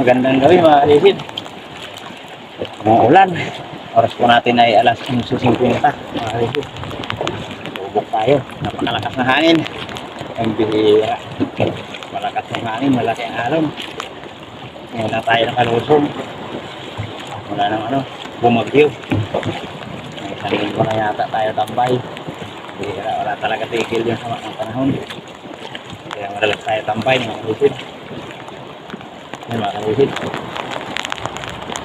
Magandang gabi mga kalisid. Umuulan. Oras po natin ay alas 11:50 mga kalisid. Bubok tayo. Napakalakas na hangin. Ang bihira. Malakas na hangin, malaki ang alon. Ngayon na tayo nakalusong. Wala nang bumagyo. May isang linggo na yata tayo tambay. Bihira, wala talaga tigil yung sama ng panahon. Kaya madalas tayo tambay mga kalisid. Mga kalisid,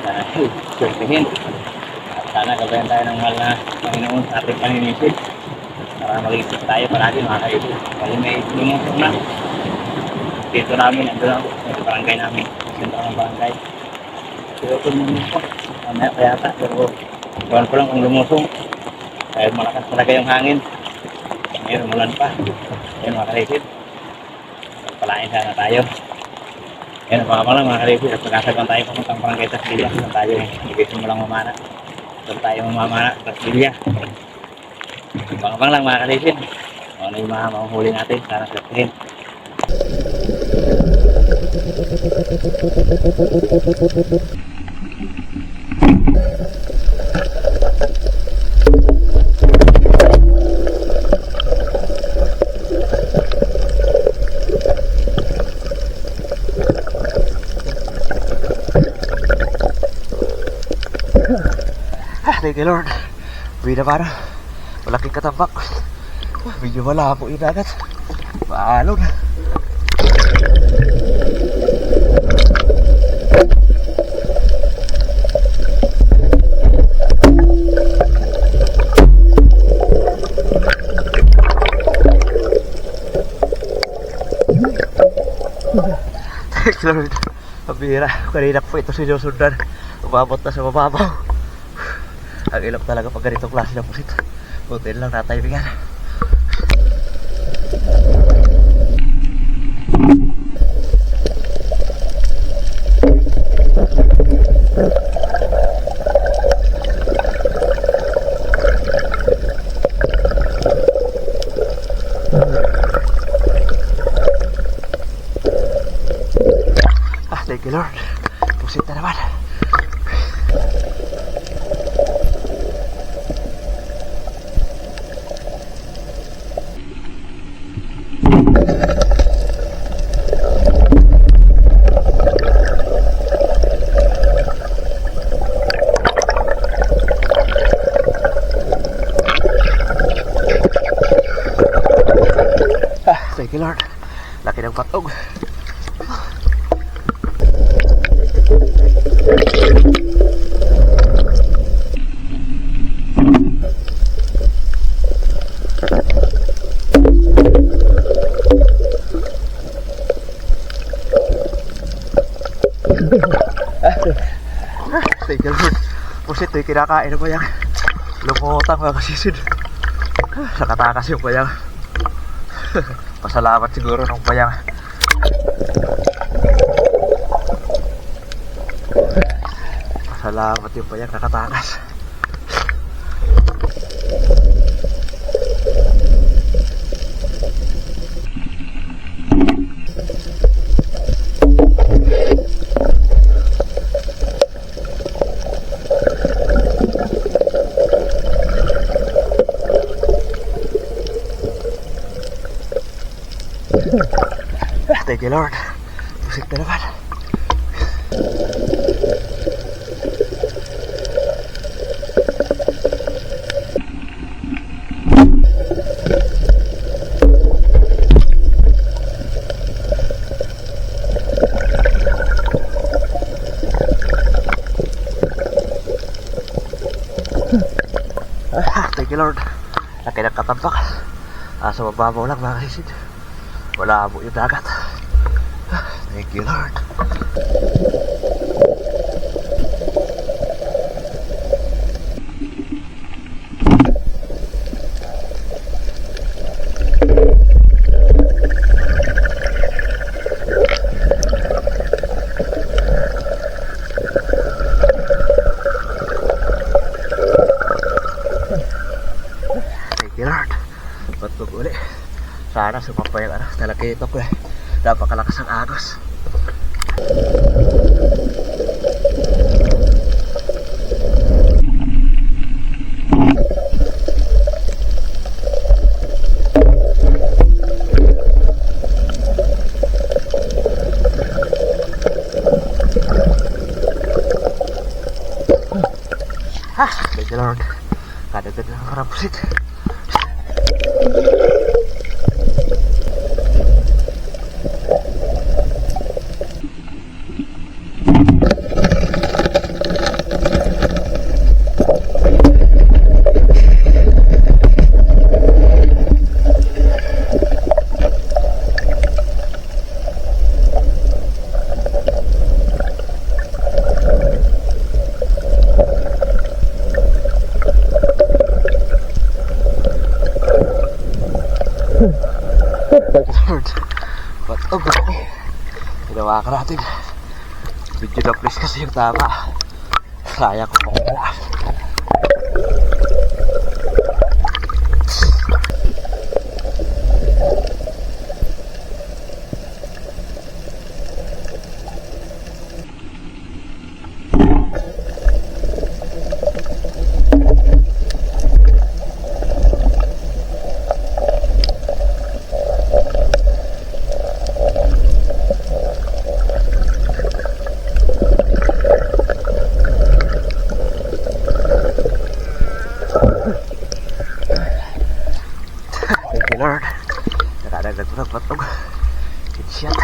sana surtihin at sana gabayan tayo ng mahal na Panginoon sa ating paninisid para magiging tayo palagi mga kalisid. Kasi may lumusok na dito namin, ando na sa barangay namin, sentro ng barangay. Pero kung lumusok mamaya pa yata, pero gawin ko lang kung lumusok dahil malakas talaga yung hangin. Ngayon umulan pa. Ngayon mga kalisid, pagpalain sana tayo. Yan, mga kalisid, at pagkasagwan tayo pamuntang barangay Tasbilya. Doon tayo nagsimulang mamana. Doon tayo mamana Tasbilya. Bang lang mga kalisid. Ano yung mga mahuhuli natin, sana sabihin. Thank you Lord. Uwi na para. Malaking katambak. Medyo malabo yung dagat. Maalon. Thank you Lord. Pabira. Kanina po ito sinusundan. Umabot na sa mababaw. Ang ilap talaga pag ganitong klase ng pusit. Buti lang nataymingan. Thank you Lord. Pusit na naman. Thank you Lord. Laki ng patog. Thank you Lord. Pusit ito yung kinakain ng bayang. Lumutang mga kasisid. Nakatakas yung bayang. Pasalamat siguro ng bayang. Pasalamat yung bayang nakatakas. Thank you Lord. Pusik na naman. Thank you Lord. Laki ng katampak. Sa mababaw lang mga kasisid. Wala mo yung dagat. Thank you Lord. Patog uli. Sana sumapay ang talakito ko eh. Napakalakas ang agos. Thank you Lord. Kadagdag ng karapusit. Lord, patog laki. Ginawa ka natin. Video na please kasi yung tama. Sayang ko kung wala. Lord, nakadagdag ko ng patog. Good shot.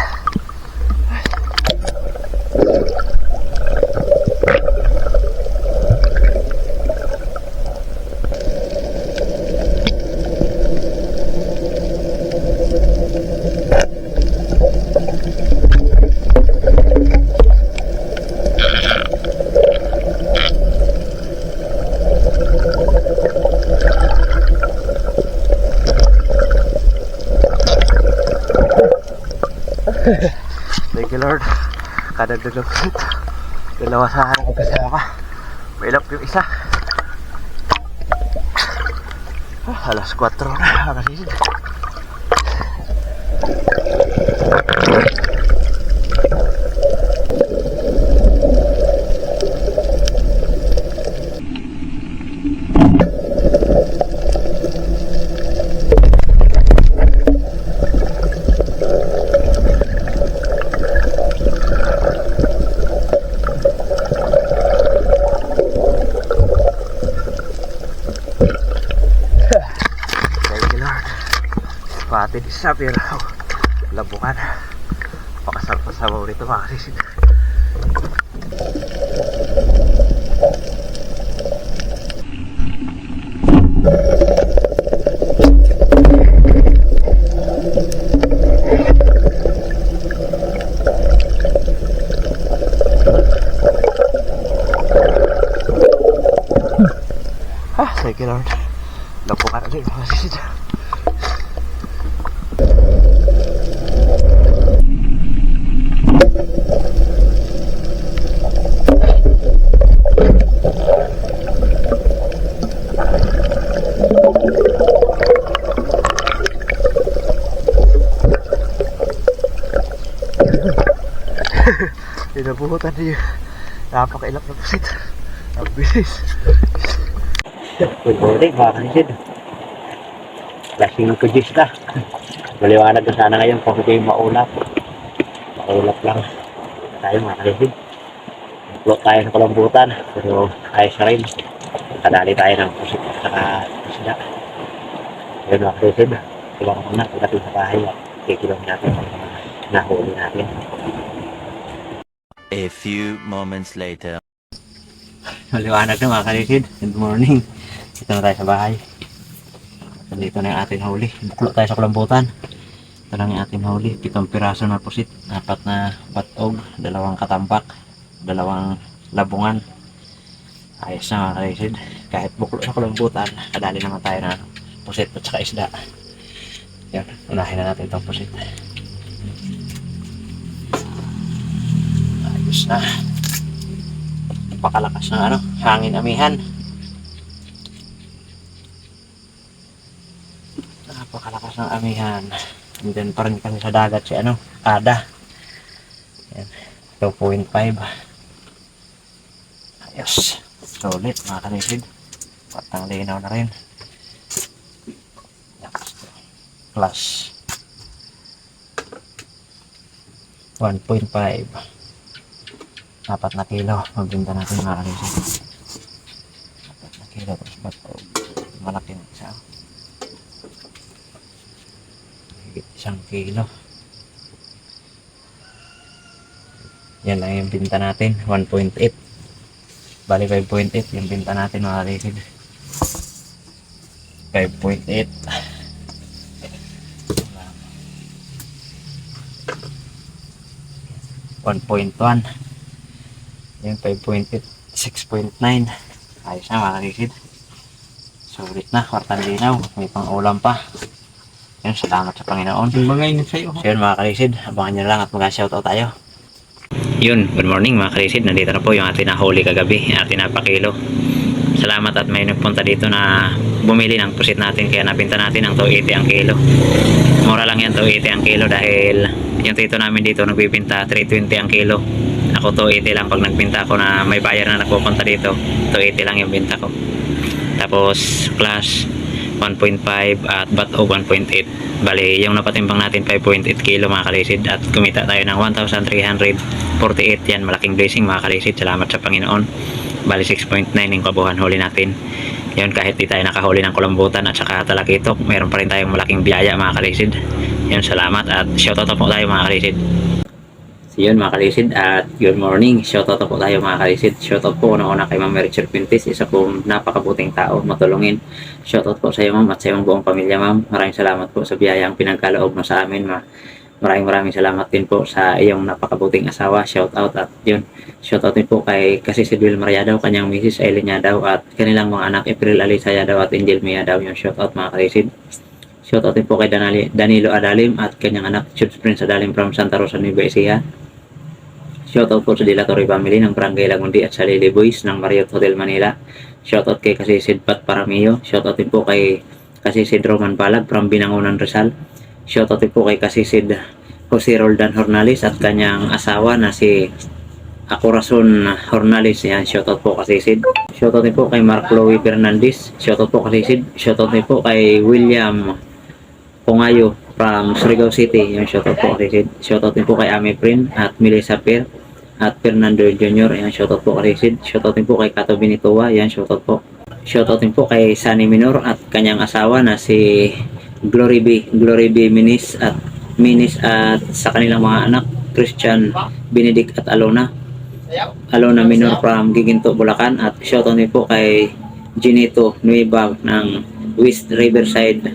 Thank you Lord. Kadagdag ng fruit. Dalawa sa akin ang kasama. May ilap yung isa. Alas 4 na nakasisid. Patin isa pero labukan. Pakasal-pasabaw rito mga kasisid. Thank you Lord. Labukan ulit mga kasisid. Pinabuhutan niyo. Napakailap na pusit. Ang bilis. Good morning mga kanisid. Lasing ko na. Maliwanag na sana ngayon kung hindi maulap. Maulap lang tayo mga kanisid. Float tayo sa kalambutan. Pero ayos na rin. Kadali tayo ng pusit at saka isda. Yun mga kanisid. Iba ko muna pagdating sa bahay. Kikilong natin ang mga nahuli natin. A few moments later. Maliwanag na mga kanisid. Good morning. Dito na tayo sa bahay. Dito na yung ating huli. Buklo tayo sa kulambutan. Ito lang yung ating huli. 7 piraso na pusit. 4 na batog. 2 katambak. 2 labungan. Ayos na mga kaisid. Kahit buklo sa kulambutan, kadali naman tayo na pusit at saka isda. Yan, unahin na natin itong pusit. Ayos na. Napakalakas ng hangin amihan. Napakalakas ng amihan. And then pa rin kami sa dagat si Ada. Yan, 2.5. Ayos. Solid mga kanisid. Patang linaw na rin. Plus 1.5. 4 na kilo. Magbinta natin mga kanisid. 4 na kilo. Tapos batog. Malaki na isa. Higit 1 kilo. Yan lang yung binta natin. 1.8. Bali 5.8 yung binta natin mga kanisid. 5.8. 1.1. Yan 5.8. 6.9. Ayos na mga kanisid. Sulit na, kwartang linaw. May pang ulam pa. Yan, salamat sa Panginoon. Magay sa'yo. So yun mga kanisid, abangan nyo lang at mag-shoutout tayo. Yun, good morning mga kanisid. Nandito na po yung ating nahuli kagabi, ating napakilo. Salamat at may nagpunta dito na bumili ng pusit natin, kaya napinta natin ng 280 ang kilo. Mura lang yan, 280 ang kilo, dahil yung tito namin dito nagbibinta 320 ang kilo. Ako 280 lang pag nagpinta ako na may buyer na nagpupunta dito. 280 lang yung binta ko. Tapos class 1.5 at bato 1.8. Bali, yung napatimbang natin 5.8 kilo mga kalisid, at kumita tayo ng 1,348. Yan, malaking blessing mga kalisid. Salamat sa Panginoon. Bali 6.9 yung kabuhan huli natin. Yun, kahit di tayo nakahuli ng kulambutan at saka talakitok, meron pa rin tayong malaking biyaya mga kalisid. Yun, salamat at shoutout po tayo mga kalisid. So yun mga kalisid, at good morning. Shoutout po tayo mga kalisid. Shoutout po una-una kay Ma'am Richard Pintis, isa pong napakabuting tao, matulungin. Shoutout po sa iyo ma'am at sa iyong buong pamilya ma'am. Maraming salamat po sa biyayang pinagkaloob mo sa amin Maraming salamat din po sa iyong napakabuting asawa. Shoutout at yun. Shoutout din po kay Kasisid Wilmar Yadaw, kanyang Mrs. Eileen Yadaw at kanilang mga anak April Alisa Yadaw at Angel Mia Yadaw. Yung shoutout mga kalisid. Shoutout din po kay Danilo Adalim at kanyang anak Jude Prince Adalim from Santa Rosa, Nueva Ecija. Shoutout po sa Dilatory family ng Barangay Lagundi at sa Lily Boys ng Marriott Hotel Manila. Shoutout kay Kasisid Pat Paramio. Shoutout din po kay Kasisid Roman Balag from Binangonan, Rizal. Shoutout din po kay Kasisid Jose Roldan Hornalis at kanyang asawa na si Acorazon Hornalis. Yan, shoutout po Kasisid. Shoutout din po kay Mark Chloe Fernandez. Shoutout po Kasisid. Shoutout din po kay William Pongayo from Surigao City. Yan, shoutout po Kasisid. Shoutout din po kay Amy Prin at Melissa Per at Fernando Jr. Yan, shoutout po Kasisid. Shoutout din po kay Kato Benitoa. Yan, shoutout po. Shoutout din po kay Sunny Minor at kanyang asawa na si Glory B Minis at sa kanilang mga anak Christian, Benedict at Alona Minor from Giginto, Bulacan. At shoutout din po kay Ginito Nueva ng West Riverside,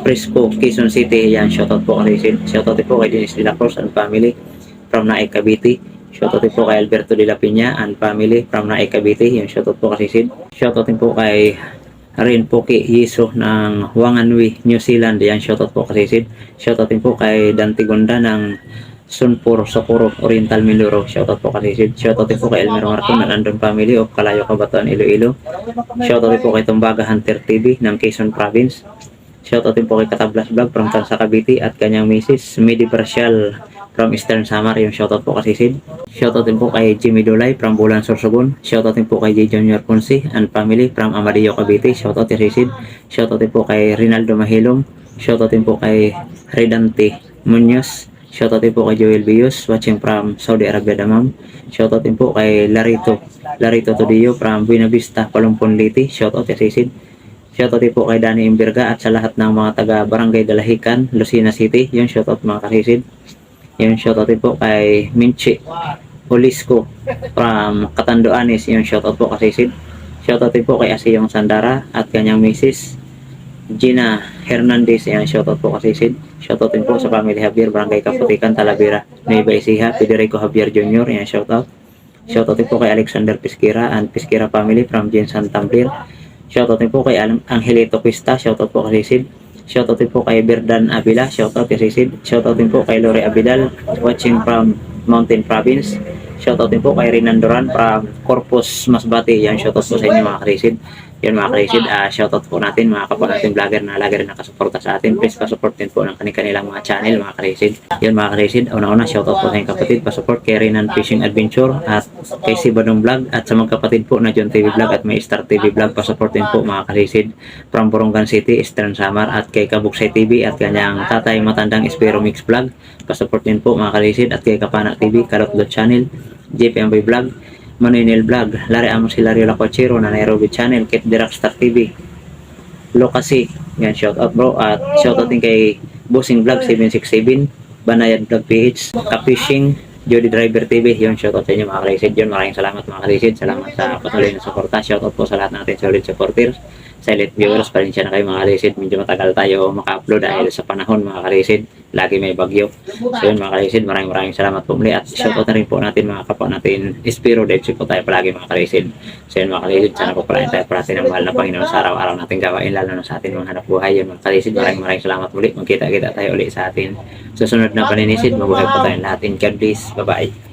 Frisco, Quezon City. Yan, shoutout po kay shoutout din po kay Dennis de la Cruz and family from Naik, Cavite. Shoutout din po kay Alberto de la Piña and family from Naik, Cavite. Yan, shoutout po kay Sid. Shoutout din po kay Rin Poki Yiso ng Wanganui, New Zealand. Yan, shoutout po kay Sid. Shoutout din po kay Dante Gonda ng Sunpur, Socorro, Oriental, Mindoro. Shoutout po kay Sid. Shoutout din po kay Elmer Marco ng Andon family of Calayo, Cabatuan, Iloilo. Shoutout din po kay Tumbaga Hunter TV ng Quezon Province. Shoutout din po kay Katablas Vlog from Tansa, Cavite at kanyang Mrs. Midi Parcial from Eastern Samar. Yung shoutout po kay Sid. Shoutout din po kay Jimmy Dulay from Bulan, Sorsogon. Shoutout din po kay J. Junior Ponce and family from Amadillo, Cavite. Shoutout kay Sid. Shoutout din po kay Rinaldo Mahilong. Shoutout din po kay Redante Munoz. Shoutout din po kay Joel Bios watching from Saudi Arabia, Damam. Shoutout din po kay Larito Todillo from Buena Vista, Palumpon, Liti. Shoutout kay Sid. Shoutout din po kay Danny Imberga at sa lahat ng mga taga Barangay Dalahican, Lucena City. Yung shoutout mga kasisid. Yung shoutout din po kay Minchi Olisco from Catanduanes. Yung shoutout po kasisid. Shoutout din po kay Asiyong Sandara at kanyang misis Gina Hernandez. Ayan, shoutout po kasi Sid. Shoutout din po sa family Javier, Barangay Kaputikan, Talavera, Nueva Ecija, Federico Javier Jr. Ayan, shoutout. Shoutout din po kay Alexander Pisquera and Pisquera family from Jensan Tambir. Shoutout din po kay Angelito Quista. Shoutout po kay Sid. Shoutout din po kay Berdan Avila. Shoutout kay Sid. Shoutout din po kay Lore Abidal watching from Mountain Province. Shoutout din po kay Renan Duran from Corpus Masbate. Yan, shoutout po sa inyo mga karisid. Yan mga karisid, shoutout po natin mga kapwa natin vlogger na lagi rin nakasuporta sa atin. Please pasupport din po ng kanilang mga channel mga karisid. Yan mga karisid, una-una shoutout po sa inyong kapatid. Pasupport kay Renan Fishing Adventure at kay Sibadong Vlog at sa mga kapatid po na John TV Vlog at may Star TV Vlog. Pasupport din po mga karisid from Borongan City, Eastern Samar at kay Kabuksay TV at kanyang tatay matandang Espero Mix Vlog. Pasupport din po mga karisid at kay Kapana TV, Kalot Channel, JPMB Vlog, Manuel Vlog, Lari Amos Hilario Lacochero na Nairobi Channel, Kit Dirakstar TV, Lokasi, yan shoutout bro, at shoutout din kay Bossing Vlog 767, Banayad Vlog PH, Kapishing, Jody Driver TV, yun shoutout sa inyo mga kalisid. Yun, maraming salamat mga kalisid, salamat sa patuloy na suporta. Shoutout po sa lahat natin solid supporters, silent viewers pa rin siya na kayo mga kalisid. Medyo matagal tayo maka-upload dahil sa panahon mga kalisid, lagi may bagyo. So yun mga kalisid, maraming salamat po muli at shoutout na rin po natin mga kapwa natin Espero Devsi po tayo palagi mga kalisid. So yun mga kalisid, sana po palain tayo para ng mahal na Panginoon sa araw-araw natin gawain, lalo na sa atin mga hanap buhay. Yun mga kalisid, maraming salamat muli. Magkita-kita tayo ulit sa atin susunod na paninisid. Mabuhay po tayong lahat. In God bless. Bye-bye.